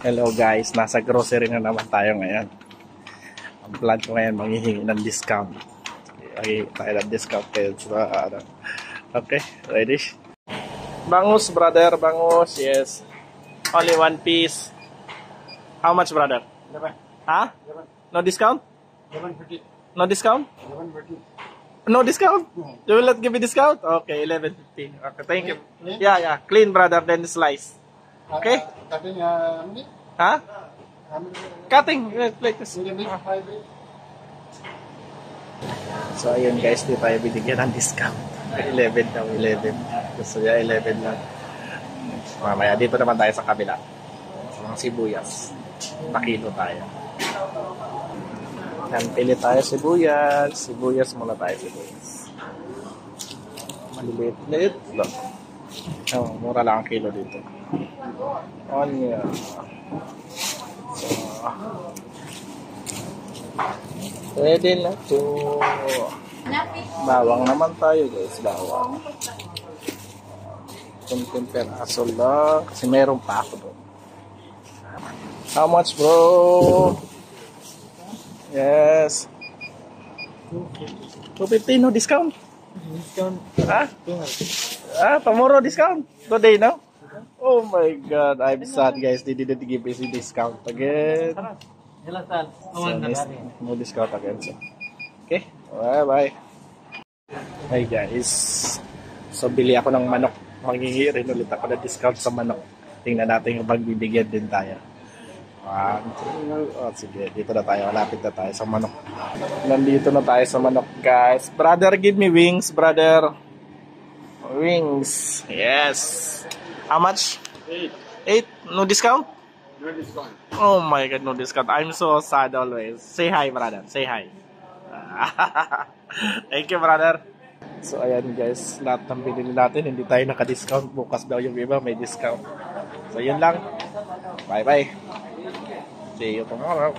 Hello guys, nasa grocery na naman tayo ngayon. Ang plan ko ngayon, manghihingi ng discount. Okay, tayo ng discount kayo sa ano. Okay, ready? Bangus brother, bangus, yes. Only one piece. How much brother? 11. Ha? 11. No discount? 11.50. No discount? 11.50. No discount? You will not give me discount? Okay, 11.50. Okay, thank you. Clean? Yeah, clean brother, then slice. Okay? Cutting, Ha? Cutting, like this. So ayun guys, di tayo binigyan ng discount. 11 daw, 11. Gusto niya 11 lang. Mamaya dito naman tayo sa kabila. Sa mga sibuyas. Pakilo tayo. Yan, pili tayo sibuyas. Sibuyas muna tayo, sibuyas. Maliliit-liit. Oh, mura lang ang kilo dito. Onion. So, pwede na to. Bawang naman tayo guys, bawang. Kunting peraso lang. Kasi meron pa ako doon. How much bro? Yes. 250 no discount? Discount. Ha? Tomorrow discount? Today no? Oh my god, I'm sad guys. They didn't give me discount again. So, no discount again. So. Okay, bye. Hi guys. So bili ako ng manok. Manghihingi rin ulit ako ng discount sa manok. Tingnan natin yung pagbibigyan din tayo. Sige, dito na tayo. Malapit na tayo sa manok. Nandito na tayo sa manok guys. Brother, give me wings, brother. Wings. Yes. How much? 8. No discount? No discount. Oh my god, no discount. I'm so sad always. Say hi, brother. Say hi. Thank you, brother. So, ayan guys. Lahat ng binili natin, hindi tayo naka-discount. Bukas daw yung iba, may discount. So, yun lang. Bye-bye. See you tomorrow.